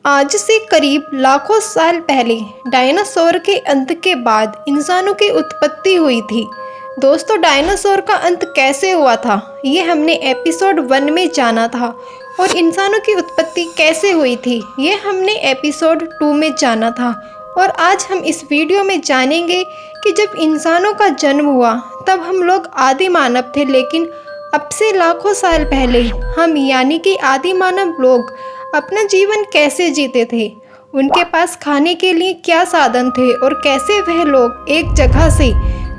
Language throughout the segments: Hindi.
आज से करीब लाखों साल पहले डायनासोर के अंत के बाद इंसानों की उत्पत्ति हुई थी। दोस्तों, डायनासोर का अंत कैसे हुआ था ये हमने एपिसोड 1 में जाना था, और इंसानों की उत्पत्ति कैसे हुई थी ये हमने एपिसोड 2 में जाना था। और आज हम इस वीडियो में जानेंगे कि जब इंसानों का जन्म हुआ तब हम लोग आदि मानव थे, लेकिन अब से लाखों साल पहले हम यानी कि आदि मानव लोग अपना जीवन कैसे जीते थे, उनके पास खाने के लिए क्या साधन थे और कैसे वह लोग एक जगह से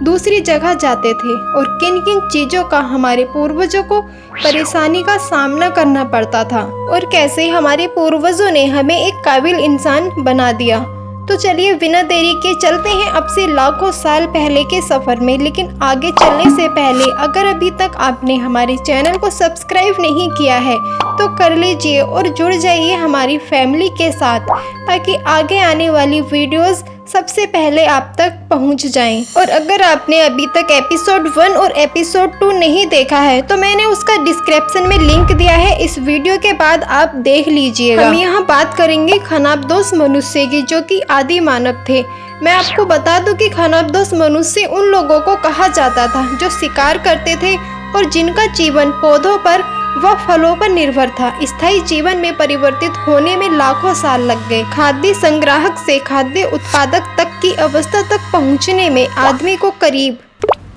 दूसरी जगह जाते थे, और किन किन चीज़ों का हमारे पूर्वजों को परेशानी का सामना करना पड़ता था, और कैसे हमारे पूर्वजों ने हमें एक काबिल इंसान बना दिया। तो चलिए बिना देरी के चलते हैं अब से लाखों साल पहले के सफ़र में। लेकिन आगे चलने से पहले अगर अभी तक आपने हमारे चैनल को सब्सक्राइब नहीं किया है तो कर लीजिए और जुड़ जाइए हमारी फैमिली के साथ, ताकि आगे आने वाली वीडियोस सबसे पहले आप तक पहुंच जाएं। और अगर आपने अभी तक एपिसोड 1 और एपिसोड 2 नहीं देखा है तो मैंने उसका डिस्क्रिप्शन में लिंक दिया है, इस वीडियो के बाद आप देख लीजिएगा। हम यहाँ बात करेंगे खानाबदोश मनुष्य की, जो कि आदि मानव थे। मैं आपको बता दूं कि खानाबदोश मनुष्य उन लोगों को कहा जाता था जो शिकार करते थे और जिनका जीवन पौधों पर व फलों पर निर्भर था। स्थायी जीवन में परिवर्तित होने में लाखों साल लग गए। खाद्य संग्राहक से खाद्य उत्पादक तक की अवस्था तक पहुंचने में आदमी को करीब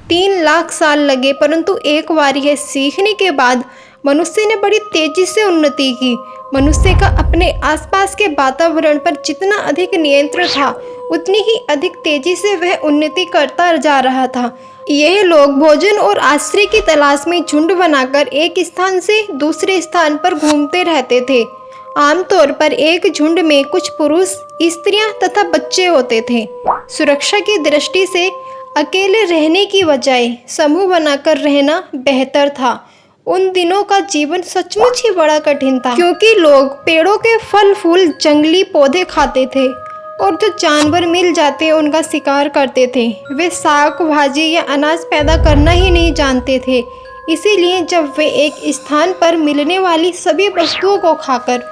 3 लाख साल लगे, परंतु एक बार यह सीखने के बाद मनुष्य ने बड़ी तेजी से उन्नति की। मनुष्य का अपने आसपास के वातावरण पर जितना अधिक नियंत्रण था, उतनी ही अधिक तेजी से वह उन्नति करता जा रहा था। यह लोग भोजन और आश्रय की तलाश में झुंड बनाकर एक स्थान से दूसरे स्थान पर घूमते रहते थे। आमतौर पर एक झुंड में कुछ पुरुष, स्त्रियां तथा बच्चे होते थे। सुरक्षा की दृष्टि से अकेले रहने की बजाय समूह बनाकर रहना बेहतर था। उन दिनों का जीवन सचमुच ही बड़ा कठिन था, क्योंकि लोग पेड़ों के फल फूल, जंगली पौधे खाते थे और जो जानवर मिल जाते उनका शिकार करते थे। वे साग भाजी या अनाज पैदा करना ही नहीं जानते थे। इसीलिए जब वे एक स्थान पर मिलने वाली सभी वस्तुओं को खाकर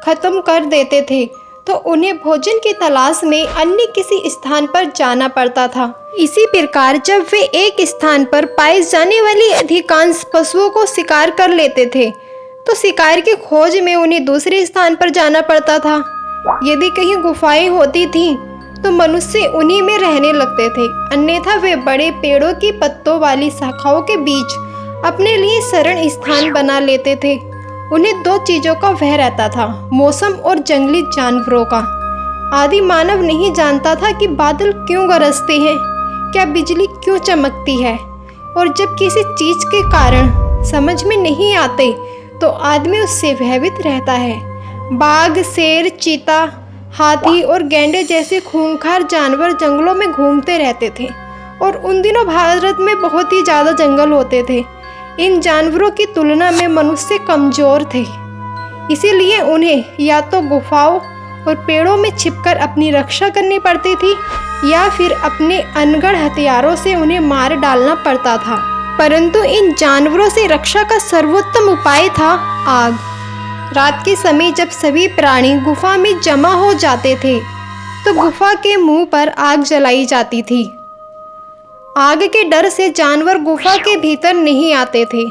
खत्म कर देते थे तो उन्हें भोजन की तलाश में अन्य किसी स्थान पर जाना पड़ता था। इसी प्रकार जब वे एक स्थान पर पाए जाने वाली अधिकांश पशुओं को शिकार कर लेते थे तो शिकार की खोज में उन्हें दूसरे स्थान पर जाना पड़ता था। यदि कहीं गुफाएं होती थीं तो मनुष्य उन्हीं में रहने लगते थे, अन्यथा वे बड़े पेड़ों की पत्तों वाली शाखाओं के बीच अपने लिए शरण स्थान बना लेते थे। उन्हें 2 चीज़ों का भय रहता था, मौसम और जंगली जानवरों का। आदि मानव नहीं जानता था कि बादल क्यों गरजते हैं, क्या बिजली क्यों चमकती है, और जब किसी चीज़ के कारण समझ में नहीं आते तो आदमी उससे भयभीत रहता है। बाघ, शेर, चीता, हाथी और गैंडे जैसे खूंखार जानवर जंगलों में घूमते रहते थे, और उन दिनों भारत में बहुत ही ज़्यादा जंगल होते थे। इन जानवरों की तुलना में मनुष्य कमज़ोर थे, इसीलिए उन्हें या तो गुफाओं और पेड़ों में छिपकर अपनी रक्षा करनी पड़ती थी, या फिर अपने अनगढ़ हथियारों से उन्हें मार डालना पड़ता था। परंतु इन जानवरों से रक्षा का सर्वोत्तम उपाय था आग। रात के समय जब सभी प्राणी गुफा में जमा हो जाते थे तो गुफा के मुंह पर आग जलाई जाती थी। आग के डर से जानवर गुफा के भीतर नहीं आते थे।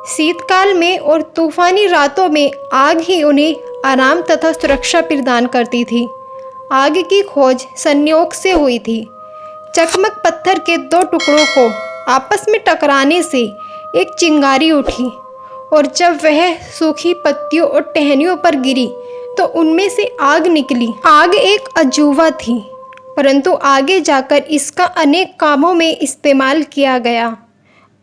शीतकाल में और तूफानी रातों में आग ही उन्हें आराम तथा सुरक्षा प्रदान करती थी। आग की खोज संयोग से हुई थी। चकमक पत्थर के 2 टुकड़ों को आपस में टकराने से एक चिंगारी उठी, और जब वह सूखी पत्तियों और टहनियों पर गिरी तो उनमें से आग निकली। आग एक अजूबा थी, परंतु आगे जाकर इसका अनेक कामों में इस्तेमाल किया गया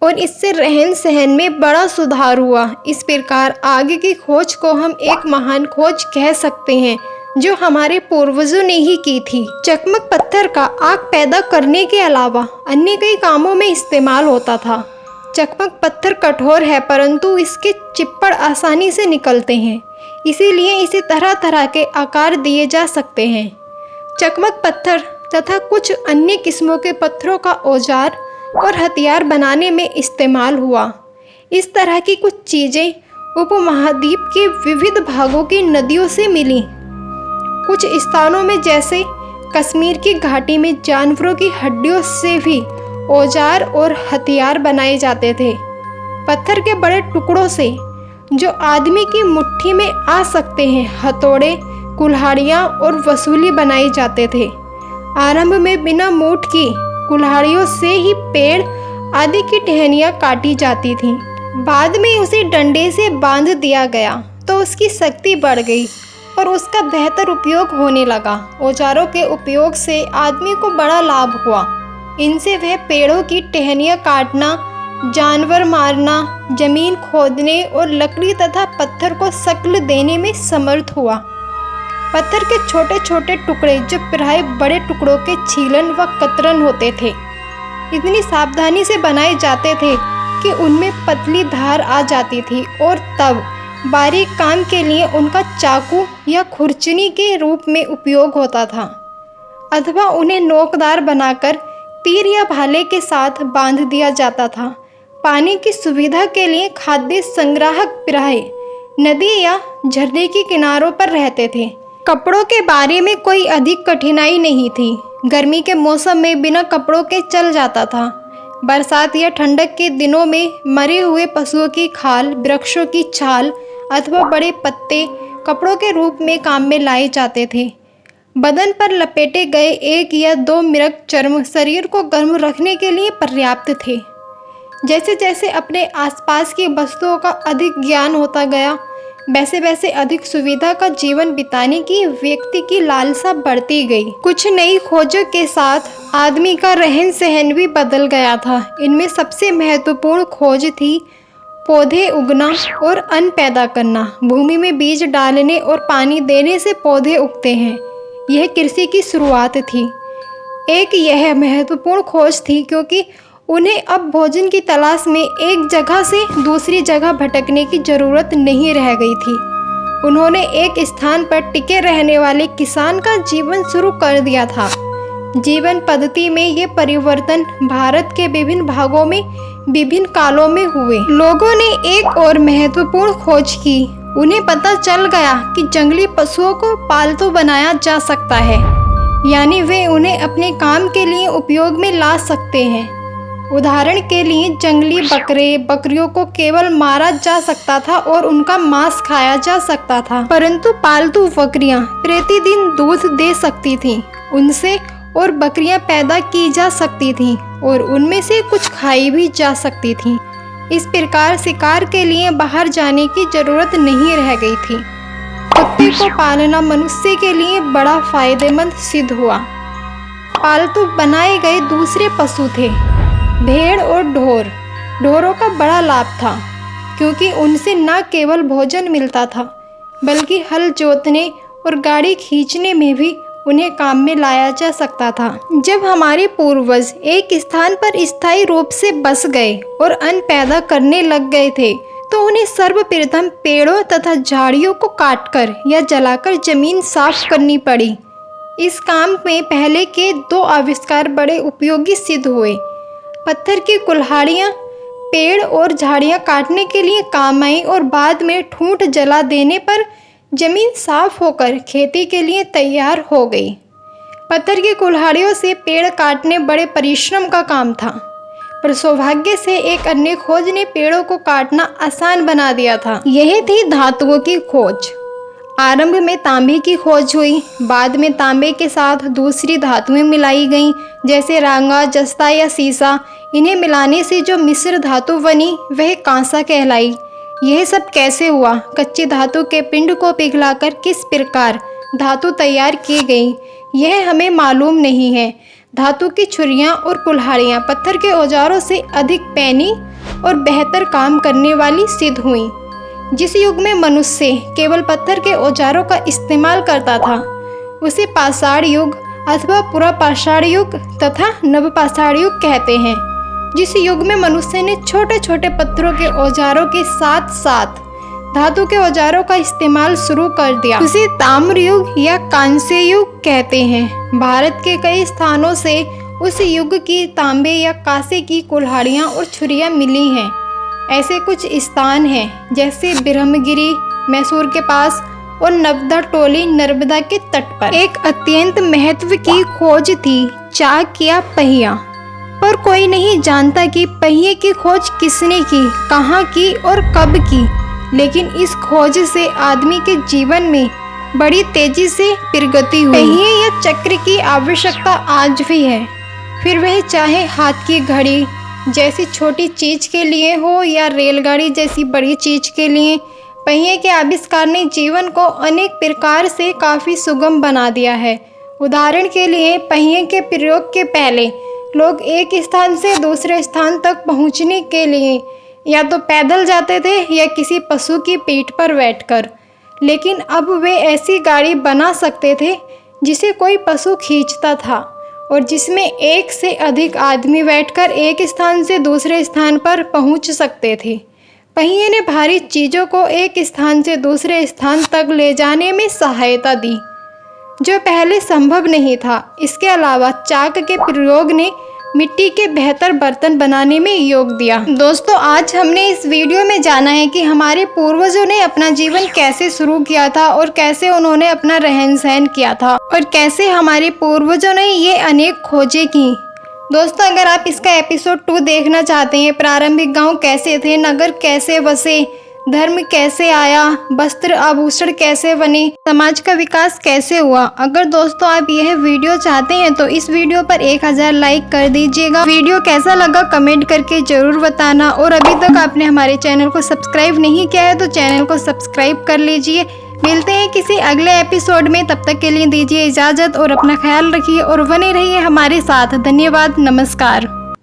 और इससे रहन सहन में बड़ा सुधार हुआ। इस प्रकार आग की खोज को हम एक महान खोज कह सकते हैं जो हमारे पूर्वजों ने ही की थी। चकमक पत्थर का आग पैदा करने के अलावा अन्य कई कामों में इस्तेमाल होता था। चकमक पत्थर कठोर है, परंतु इसके चिप्पड़ आसानी से निकलते हैं, इसीलिए इसे तरह तरह के आकार दिए जा सकते हैं। चकमक पत्थर तथा कुछ अन्य किस्मों के पत्थरों का औजार और हथियार बनाने में इस्तेमाल हुआ। इस तरह की कुछ चीज़ें उपमहाद्वीप के विविध भागों की नदियों से मिली। कुछ स्थानों में जैसे कश्मीर की घाटी में जानवरों की हड्डियों से भी औजार और हथियार बनाए जाते थे। पत्थर के बड़े टुकड़ों से जो आदमी की मुट्ठी में आ सकते हैं हथौड़े, कुल्हाड़ियाँ और वसूली बनाए जाते थे। आरंभ में बिना मूठ की कुल्हाड़ियों से ही पेड़ आदि की टहनियाँ काटी जाती थीं। बाद में उसे डंडे से बांध दिया गया तो उसकी शक्ति बढ़ गई और उसका बेहतर उपयोग होने लगा। औजारों के उपयोग से आदमी को बड़ा लाभ हुआ। इनसे वह पेड़ों की टहनियाँ काटना, जानवर मारना, जमीन खोदने और लकड़ी तथा पत्थर को शक्ल देने में समर्थ हुआ। पत्थर के छोटे छोटे टुकड़े जो प्राय बड़े टुकड़ों के छीलन व कतरन होते थे, इतनी सावधानी से बनाए जाते थे कि उनमें पतली धार आ जाती थी और तब बारीक काम के लिए उनका चाकू या खुरचनी के रूप में उपयोग होता था, अथवा उन्हें नोकदार बनाकर तीर या भाले के साथ बांध दिया जाता था। पानी की सुविधा के लिए खाद्य संग्राहक प्राय नदी या झरने के किनारों पर रहते थे। कपड़ों के बारे में कोई अधिक कठिनाई नहीं थी। गर्मी के मौसम में बिना कपड़ों के चल जाता था। बरसात या ठंडक के दिनों में मरे हुए पशुओं की खाल, वृक्षों की छाल अथवा बड़े पत्ते कपड़ों के रूप में काम में लाए जाते थे। बदन पर लपेटे गए 1 या 2 मृग चर्म शरीर को गर्म रखने के लिए पर्याप्त थे। जैसे जैसे अपने आसपास की वस्तुओं का अधिक ज्ञान होता गया, वैसे वैसे अधिक सुविधा का जीवन बिताने की व्यक्ति की लालसा बढ़ती गई। कुछ नई खोजों के साथ आदमी का रहन सहन भी बदल गया था। इनमें सबसे महत्वपूर्ण खोज थी पौधे उगना और अन्न पैदा करना। भूमि में बीज डालने और पानी देने से पौधे उगते हैं, यह कृषि की शुरुआत थी। एक यह महत्वपूर्ण खोज थी क्योंकि उन्हें अब भोजन की तलाश में एक जगह से दूसरी जगह भटकने की जरूरत नहीं रह गई थी। उन्होंने एक स्थान पर टिके रहने वाले किसान का जीवन शुरू कर दिया था। जीवन पद्धति में ये परिवर्तन भारत के विभिन्न भागों में विभिन्न कालों में हुए। लोगों ने एक और महत्वपूर्ण खोज की। उन्हें पता चल गया कि जंगली पशुओं को पालतू बनाया जा सकता है, यानी वे उन्हें अपने काम के लिए उपयोग में ला सकते हैं। उदाहरण के लिए जंगली बकरे, बकरियों को केवल मारा जा सकता था और उनका मांस खाया जा सकता था, परंतु पालतू बकरियां प्रतिदिन दूध दे सकती थीं। उनसे और बकरियां पैदा की जा सकती थीं और उनमें से कुछ खाई भी जा सकती थीं। इस प्रकार शिकार के लिए बाहर जाने की जरूरत नहीं रह गई थी। कुत्ते को पालना मनुष्य के लिए बड़ा फायदेमंद सिद्ध हुआ। पालतू बनाए गए दूसरे पशु थे भेड़ और ढोर। ढोरों का बड़ा लाभ था क्योंकि उनसे न केवल भोजन मिलता था बल्कि हल जोतने और गाड़ी खींचने में भी उन्हें काम में लाया जा सकता था। जब हमारे पूर्वज एक स्थान पर स्थायी रूप से बस गए और अन्न पैदा करने लग गए थे तो उन्हें सर्वप्रथम पेड़ों तथा झाड़ियों को काटकर या जलाकर जमीन साफ करनी पड़ी। इस काम में पहले के 2 आविष्कार बड़े उपयोगी सिद्ध हुए। पत्थर की कुल्हाड़ियाँ पेड़ और झाड़ियाँ काटने के लिए काम आई और बाद में ठूंठ जला देने पर जमीन साफ होकर खेती के लिए तैयार हो गई। पत्थर की कुल्हाड़ियों से पेड़ काटने बड़े परिश्रम का काम था, पर सौभाग्य से एक अन्य खोज ने पेड़ों को काटना आसान बना दिया था। यह थी धातुओं की खोज। आरंभ में तांबे की खोज हुई, बाद में तांबे के साथ दूसरी धातुएं मिलाई गईं, जैसे रांगा, जस्ता या सीसा। इन्हें मिलाने से जो मिश्र धातु बनी वह कांसा कहलाई। यह सब कैसे हुआ? कच्ची धातु के पिंड को पिघलाकर किस प्रकार धातु तैयार की गई, यह हमें मालूम नहीं है। धातु की छुरियां और कुल्हाड़ियां पत्थर के औजारों से अधिक पैनी और बेहतर काम करने वाली सिद्ध हुई। जिस युग में मनुष्य केवल पत्थर के औजारों का इस्तेमाल करता था उसे पाषाण युग अथवा पुरापाषाण युग तथा नवपाषाण युग कहते हैं। जिस युग में मनुष्य ने छोटे छोटे पत्थरों के औजारों के साथ साथ धातु के औजारों का इस्तेमाल शुरू कर दिया उसे ताम्र युग या कांस्य युग कहते हैं। भारत के कई स्थानों से उस युग की तांबे या कांसे की कुल्हाड़ियाँ और छुरियाँ मिली हैं। ऐसे कुछ स्थान हैं जैसे ब्रह्मगिरी मैसूर के पास और नवदा टोली नर्मदा के तट पर। एक अत्यंत महत्व की खोज थी, चाक या पहिया। पर कोई नहीं जानता कि पहिए की खोज किसने की, कहाँ की और कब की। लेकिन इस खोज से आदमी के जीवन में बड़ी तेजी से प्रगति हुई। पहिए या चक्र की आवश्यकता आज भी है, फिर वह चाहे हाथ की घड़ी जैसी छोटी चीज के लिए हो या रेलगाड़ी जैसी बड़ी चीज के लिए। पहिए के आविष्कार ने जीवन को अनेक प्रकार से काफ़ी सुगम बना दिया है। उदाहरण के लिए पहिए के प्रयोग के पहले लोग एक स्थान से दूसरे स्थान तक पहुंचने के लिए या तो पैदल जाते थे या किसी पशु की पीठ पर बैठकर। लेकिन अब वे ऐसी गाड़ी बना सकते थे जिसे कोई पशु खींचता था और जिसमें एक से अधिक आदमी बैठकर एक स्थान से दूसरे स्थान पर पहुंच सकते थे। पहिए ने भारी चीज़ों को एक स्थान से दूसरे स्थान तक ले जाने में सहायता दी, जो पहले संभव नहीं था। इसके अलावा चाक के प्रयोग ने मिट्टी के बेहतर बर्तन बनाने में योग दिया। दोस्तों, आज हमने इस वीडियो में जाना है कि हमारे पूर्वजों ने अपना जीवन कैसे शुरू किया था और कैसे उन्होंने अपना रहन सहन किया था और कैसे हमारे पूर्वजों ने ये अनेक खोजें की। दोस्तों, अगर आप इसका एपिसोड 2 देखना चाहते हैं, प्रारंभिक गांव कैसे थे, नगर कैसे बसे, धर्म कैसे आया, वस्त्र आभूषण कैसे बने, समाज का विकास कैसे हुआ, अगर दोस्तों आप यह वीडियो चाहते हैं तो इस वीडियो पर 1000 लाइक कर दीजिएगा। वीडियो कैसा लगा कमेंट करके जरूर बताना और अभी तक आपने हमारे चैनल को सब्सक्राइब नहीं किया है तो चैनल को सब्सक्राइब कर लीजिए। मिलते हैं किसी अगले एपिसोड में, तब तक के लिए दीजिए इजाज़त और अपना ख्याल रखिए और बने रहिए हमारे साथ। धन्यवाद, नमस्कार।